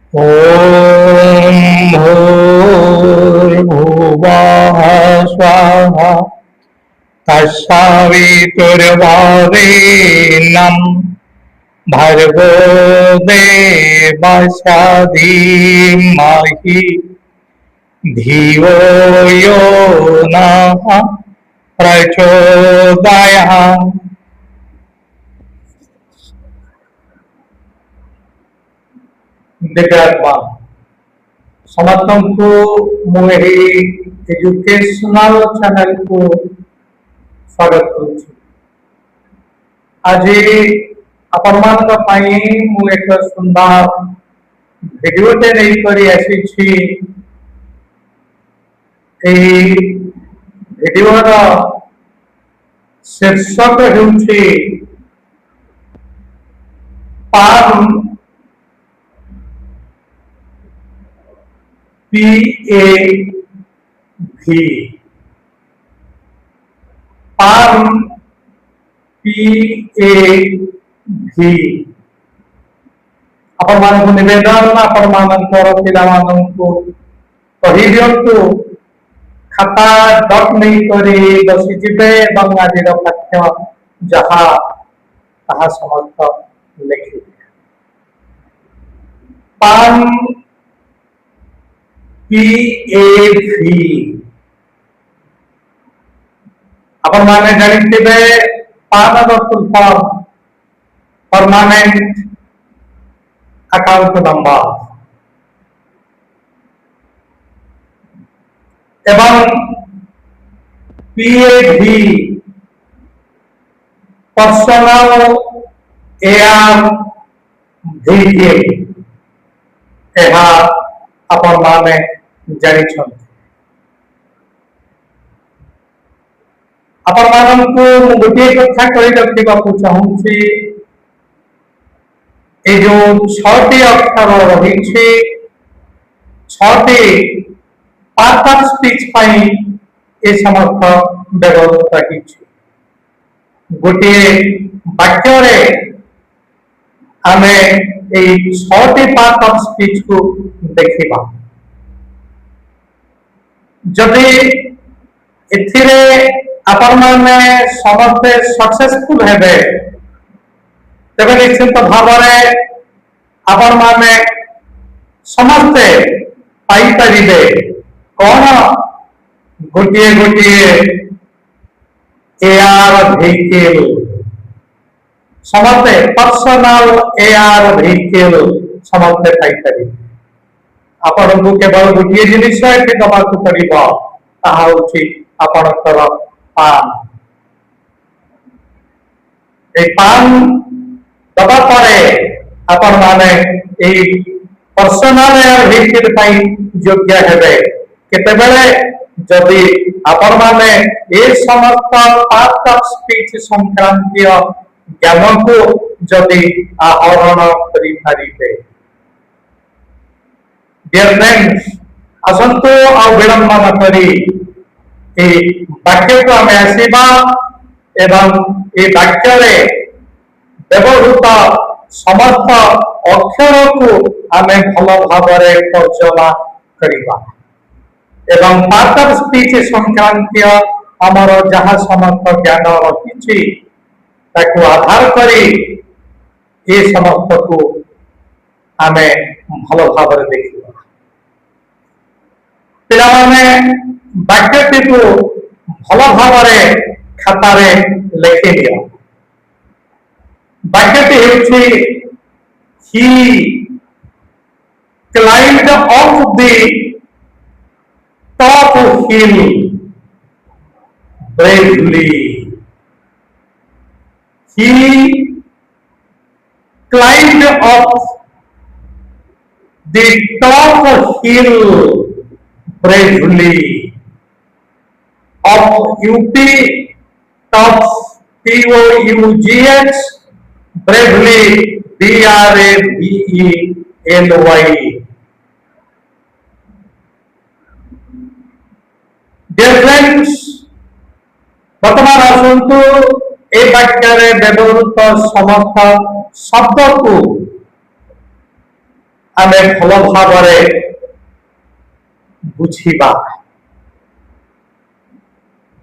ॐ भूर्भुवः स्वः तत्सवितुर्वरेण्यं भर्गो देवस्य धीमहि धियो यो नः प्रचोदयात्। दिव्यात्मा समस्तଙ୍କୁ ମୁଁ ଏହି ଏଜୁକେଶନାଲ ଚ୍ୟାନେଲକୁ ସ୍ୱାଗତ କରୁଛି। ଆଜି ଆପଣମାନଙ୍କ ପାଇଁ ମୁଁ ଏକ ସୁନ୍ଦର ଭିଡିଓଟେ ନେଇକରି ଆସିଛି। ଏହି ଭିଡିଓର ଶୀର୍ଷକ ହେଉଛି ପାର୍ମ PAV पार्म PAV आपण मानक निवेदन आपण मानकर पिला मानक कहि दियंतु खाता डट नहीं करी बसी जिबे एवं आजिर पाठ्य जहा ताहा समस्त लिखि पार्म PAV अपन माने जानिथिबे पान full form permanent account number एवं PAV पर्सनल एआर व्हीकल एहा अपन माने जानी आपण मानक गोटे कथा कही रखा चाहूँगी ये जो 6टी अक्षर रही 6टी पार्ट ऑफ स्पीच पाई ये समस्त व्यवहृत रही गोटे वाक्य आम 6टी पार्ट ऑफ स्पीच को देखा जदि एथिरे आपण माने समस्ते सक्सेसफुल हेबे तबे निश्चित भाव आपण माने समस्ते पाई परिबे कौन गोटे गोटे एआर व्हीकल समस्ते पर्सनल एआर व्हीकल समस्ते पाई परिबे आपण को केवल गोटे जिनिस एठी दबाकू पड़िबो ताहा होछि आपणकर पान दबा पड़े आपण माने पर्सनल एआर व्हीकल योग्य हेबे केतेबेले जदि आपण माने ए समस्त पार्ट ऑफ स्पीच संक्रांतीय ज्ञान को जदि आहरण करि पारिबे। डियर फ्रेंड्स असंतो आ विलंब न करी वाक्य को आम आसवा एवं ये वाक्य व्यवहृत समस्त अक्षर को आम भल भाव तर्जमा करवा एवं पार्ट ऑफ स्पीच संक्रांतीय आमर जहाँ समस्त ज्ञान रही आधार करी ये समस्त को आम भल भाव देखा पिला वाक्यटी को भल भाव खातार लिखि दिया वाक्यटी होछि he climbed up the top hill bravely. He climbed up the top hill bravely. Of UP tops TOUGH bravely BRAVELY. Dear friends, वर्तमान आसतु ए वाक्य व्यवहृत समस्त शब्द को आमे भल भाव बुझा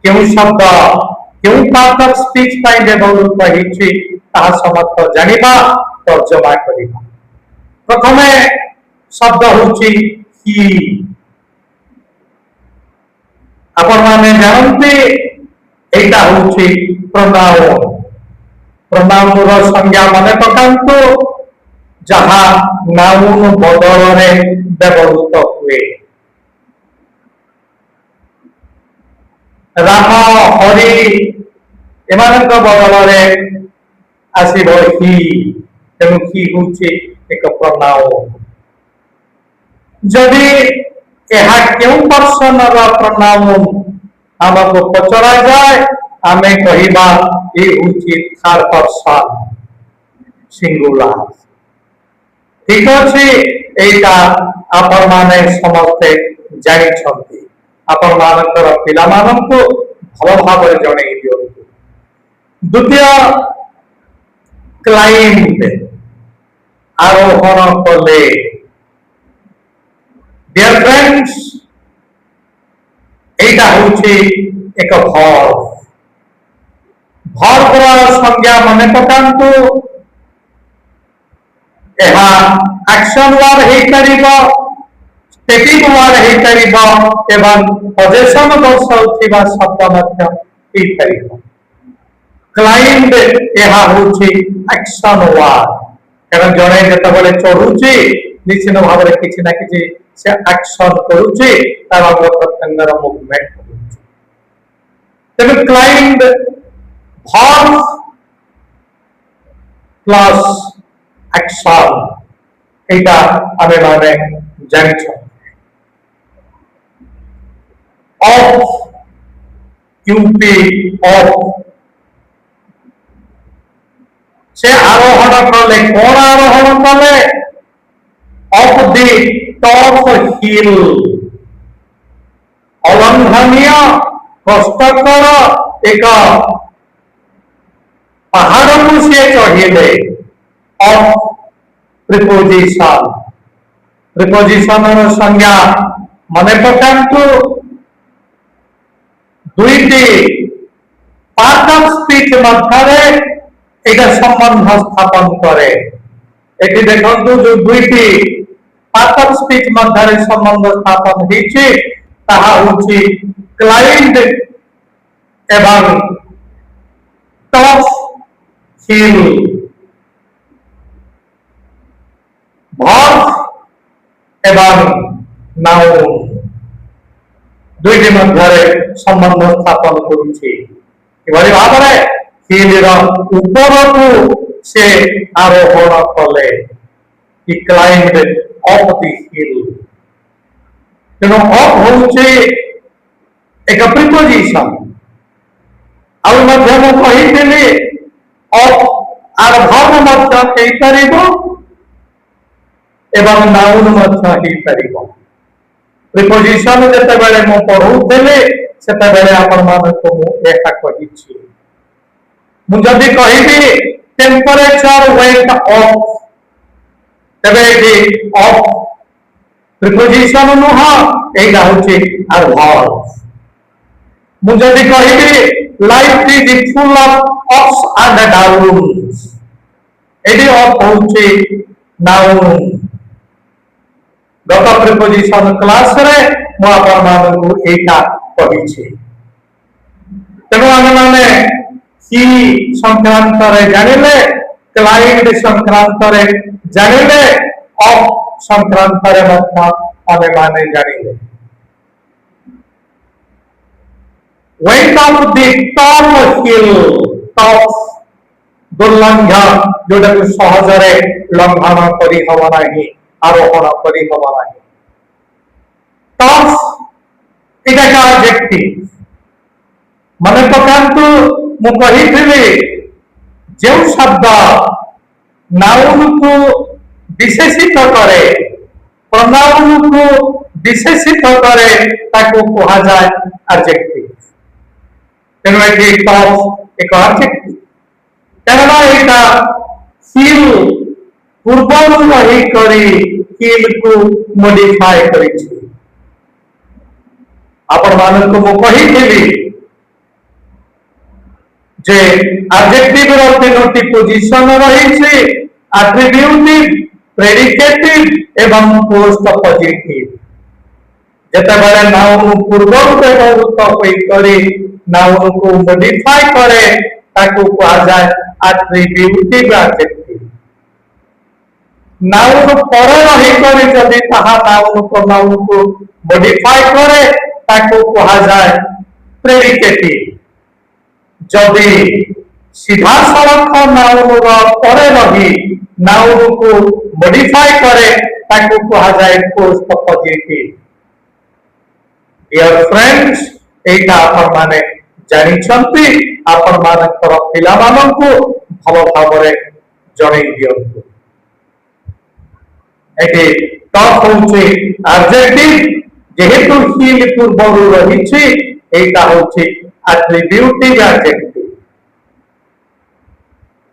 क्यों शब्द क्यों पार्ट ऑफ स्पीच व्यवहृत होता समस्त जानिबा तर्जमा करिबा। प्रथमे शब्द होची ही आपण माने जानते एटा होची प्रोनाउन। प्रोनाउन रो संज्ञा माने पकांतो जहा नाउन बदल रे व्यवहृत हुए। राम हरि एमानक बदल रे आसीबो ही तेणु ही होची एक प्रोनाउन। जदि यह क्यों पर्सन प्रोनाउन आमको पचरा जाए आमे कहिबा ए होची थर्ड पर्सन सिंगुलर। ठीक अछि एटा आपण माने समस्ते जानि छथि। आपण मानकर पिला माननको भल भाव जणे दियो। द्वितीय क्लाइंब आरोहण कले। डियर फ्रेंड्स एटा होची एक वर्ब। वर्ब रा संज्ञा माने पकांतो एहा एक्शन वर्ब हे करिबो स्टेटिक वर्ब हे करिबो एवं पोजेशन दर्शाउथिबा शब्द मध्य हे करिबो। क्लाइंब एहा होची एक्शन वर्ब कारण जणे जेतबेले चढुची निश्चित भाव रे किछि ना किछि से एक्शन करूची तार अंग प्रत्यंगर मूवमेंट करूची। तेनु क्लाइंब वर्ब प्लस एक्शन एटा आमे माने जानिछ। ऑफ यूपी ऑफ से आरोहण कले कोन आरोहण कले ऑफ द टॉप हिल अलंघनीय कष्टकर एक पहाड़ को से चढ़िले। ऑफ प्रिपोजिशन प्रिपोजिशन संज्ञा मने पकांतु दुईटी पार्ट ऑफ स्पीच मध्य एटा संबंध स्थापन करे। एटी देखंतु जो दुईटी पार्ट ऑफ स्पीच मध्य संबंध स्थापन हिची ताहा होची क्लाइंब एवं टॉप हिल। वर्ब एवं नाउन दुईटी मध्य संबंध स्थापन करुछि। एभली भाव में हिल ऊपर को से आरोहण कले। He climbed up the hill. तेणु up होउछि एक प्रिपोजिशन। आउ मध्य मु कहिथिली up आर वर्ब मध्य हेइ परिबो एवं नाउन मध्य हेइ परिबो। प्रिपोजिशन जते बेले मु पढुथिले सेते बेले आपण मानको मु एका कहिछि। मु जदि कहिबी टेम्परेचर वेंट अप तबे एटी अप प्रिपोजिशन नुह एटा होछि आर वर्ब। मु जदि कहिबी life is full of ups and downs एटी अप होछि नाउन। गत प्रिपोजिशन क्लास रे मु आपण मानकु एटा कहिछि। तेणु आमे माने ही संक्रांत रे जानिले क्लाइंब संक्रांत रे जानिले ऑफ संक्रांत रे मध्य आमे माने जानिले। Went of the top hill top दुर्लंघ जोटा को सहज रे लंघन करि हवा नाही आरोहण करि हवा नाही। टॉप इटा का एडजेक्टिव माने पकांतु मु कहिथिली जो शब्द नाउन को विशेषित करे प्रोनाउन को विशेषित करे ताको कहा जाय एडजेक्टिव। तेणु एटी टॉप एक एडजेक्टिव। तेणु एटा हिल पूर्वरु रही करी स्किल को मॉडिफाई करिछि आपण मानक मु कहिथिली जे एडजेक्टिव रो तीनोटी पोजीशन रहिछि एट्रिब्यूटिव प्रेडिकेटिव एवं पोस्ट पॉजिटिव जेते बेले नाउन पूर्व व्यवहृत होई करे नाउन को मॉडिफाई करे ताकू कहा जाय एट्रिब्यूटिव एडजेक्टिव नाउन पर रही करे जदि ताहा नाउन को मॉडिफाई करे ताकू कहा जाय प्रेडिकेटिव जदि सीधा सड़क नाउन रो पर रही नाउन को मॉडिफाई करे ताकू कहा जाय पोस्ट पॉजिटिव डियर फ्रेंड्स एटा आपण माने जानि छंती आपण मानकर पिला मानकु भलो भाबरे जणै दियंतु एटे टॉप होचे एडजेक्टिव जेहेतु हिल पूर्वरु रहिछि एटा होचे एट्रिब्यूटिव एडजेक्टिव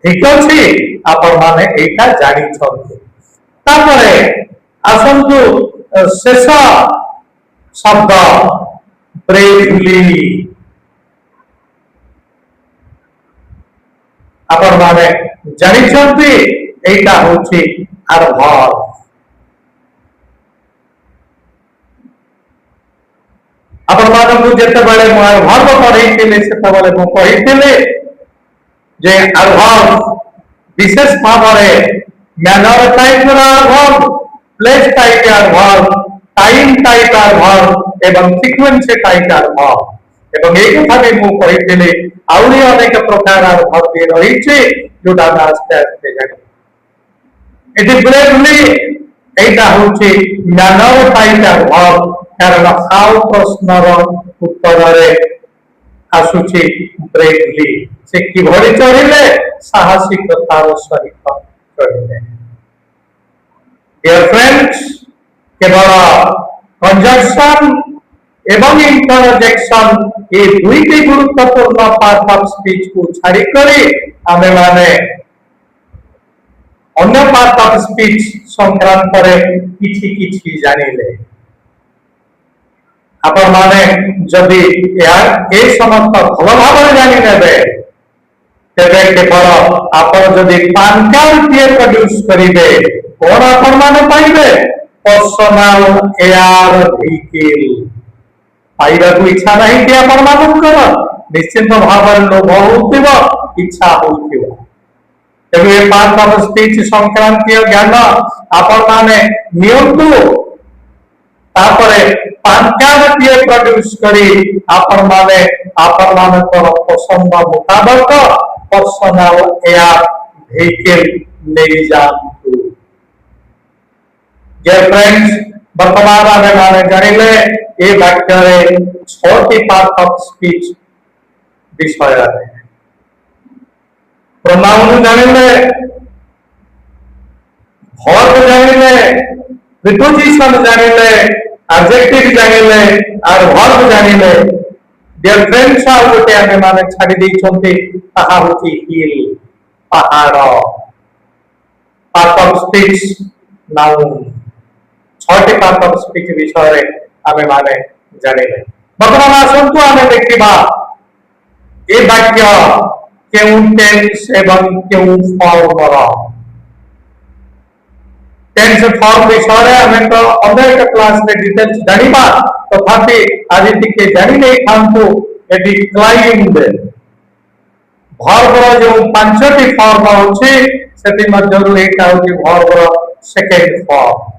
ठीक अछि आपण माने एटा जानि छंती तापरे आसंतु शेष शब्द ब्रेवली आपण माने जानि छंती एटा होची एडवर्ब आपण मानकु जेते बेले म एडवर्ब पढैतिले सेते बेले म कहितिले जे एडवर्ब विशेष भावरे मैनर टाइप रा adverb place type adverb time type adverb एवं सीक्वेंस टाइप एडवर्ब एवं एक कथा भी मु कहितिले आउरी अनेक प्रकार एडवर्ब रहिछि जोटा आस्ते आस्ते जानि इट ब्रेवली एटा होछि मैनर टाइप एडवर्ब कारण हाउ प्रश्नर उत्तर रे आसुछि ब्रेवली से कि भरि चढ़िले साहसिकतार सहित चढ़िले डियर फ्रेंड्स केवल कंजक्शन एवं इंटरजेक्शन ये दुईटी गुरुत्वपूर्ण पार्ट ऑफ स्पीच को छाड़ी करी आमे माने अन्य पार्ट ऑफ स्पीच संक्रांत रे किछि किछि जानिले आपण माने जदि यार ए समस्त भल भाव जानि नेबे तेबे केवल आपण जदि पान कार्ड टिए प्रोड्यूस करिवे कोन आपण माने पाइबे पर्सनल एआर व्हीकल पाइबा को इच्छा नहीं कि आपण मानकर निश्चित भाव लोभ होतिबो इच्छा होतिबो तेबे पार्ट ऑफ स्पीच संक्रांतीय ज्ञान आपण माने नियंतु तापरे पान कार्ड टिए प्रोड्यूस करी आपण मानकर पसंद मुताबिक पर्सनल एआर व्हीकल ले जातु डियर फ्रेंड्स वर्तमान आमे माने जानिले ए वाक्य रे 6टी पार्ट ऑफ स्पीच विषय है प्रोनाउन जानिले वर्ब जानिले प्रीपोजिशन जानिले एडजेक्टिव जानिले और वर्ब जानिले डियर फ्रेंड्स आ गोटे आमे माने छाडी दै छथि ताहा होची हिल पहाड़ पार्ट ऑफ स्पीच नाउन 6टी पार्ट ऑफ स्पीच विषय रे आमे माने जानिले वर्तमान आसंतु आमे देखिबा ए वाक्य केउ टेंस एवं केउ फॉर्म रा टेंस फॉर्म विषय रे आमे तो अनेक क्लास रे डिटेल्स जानिबा तथापि आज टिके जानि नै खांतु एटी क्लाइंब वर्ब रो जो 5टी फॉर्म होछि सेति मध्यरु एटा होछि वर्ब रो सेकंड फॉर्म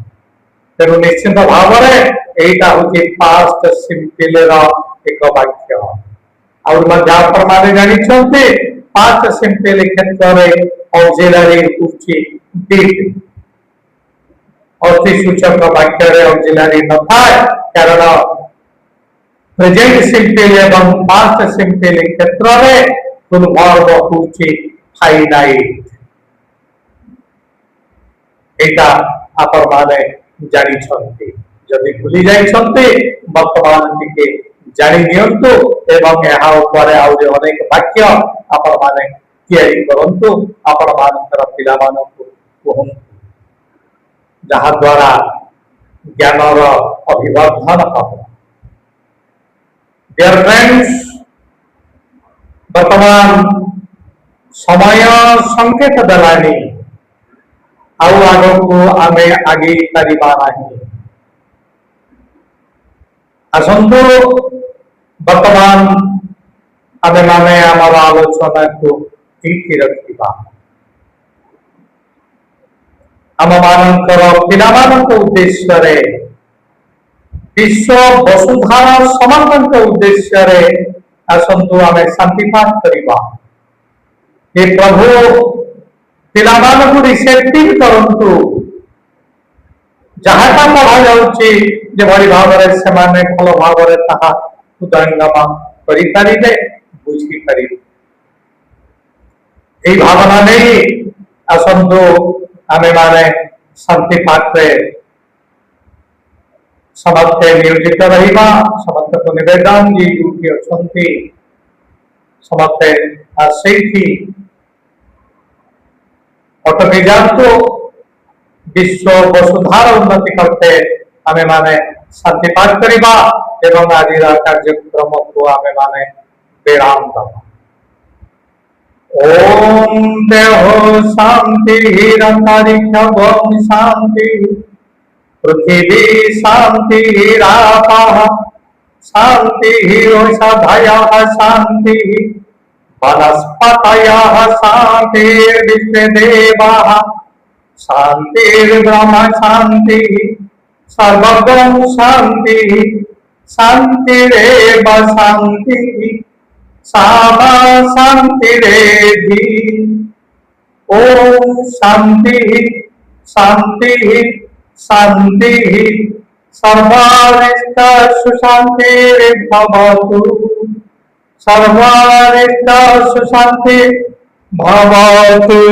तेणु निश्चित भाव एटा हूँ पास्ट सिंपल एक वाक्य जानी पास्ट सिंपल क्षेत्र में ऑक्सिलरी होछि डिड अतिसूचक वाक्य रे ऑक्सिलरी न थाए कारण प्रेजेंट सिंपल एवं पास्ट सिंपल क्षेत्र में फुल वर्ब होछि फाइनाइट एटा आपण माने जानी छंती जदि भूली जाई छंती वर्तमान टिके जानी नियंतु एवं एहा ऊपर आउरे अनेक वाक्य आपण माने तयारी करंतु आपण मानकर पिला मानकु कहंतु जहा द्वारा ज्ञानर अभिवर्धन हम। डियर फ्रेंड्स, वर्तमान समय संकेत देलानी आउ आगको आमे आगे पारिबा नाही। आसंतु वर्तमान आमे माने आमर आलोचना को ठीक रखिबा। आम मानकर पिलामानक उद्देश्य रे विश्व वसुधा समाधान के उद्देश्य रे आसंतु आमे शांति पाठ करिबा। हे प्रभु पिलामानक रिसेप्टिव करंतु जहाटा पढ़ा जाउची जे भली भावरे से माने भल भावरे ताहा उदंगमा करि पारिबे बुझी पारिबे। এই भावना नहीं आसंतु आमे माने शांति पाठ रे समस्त नियोजित रहिबा। समस्त को निवेदन जी ड्यूटी अछंती समस्त आसेठी अटके जातु विश्व वसुधार उन्नति करते आमे माने शांति पाठ करिबा एवं आज कार्यक्रम को आमे माने विराम दबा। ओम देहो शांति रंतरिक्षं शांति पृथिवी शांति रापः शांति औषधयः शांति वनस्पतयः शांतिर्विश्वदेवाः शांतिर्ब्रह्म शांति सर्वगं शांति शांतिरेव शांति सामा शांतिरेधि। ओम शांति शांति शांति सर्वारिष्ट सुशांतिर्भवतु सर्वारिष्ट सुशांति भवतु।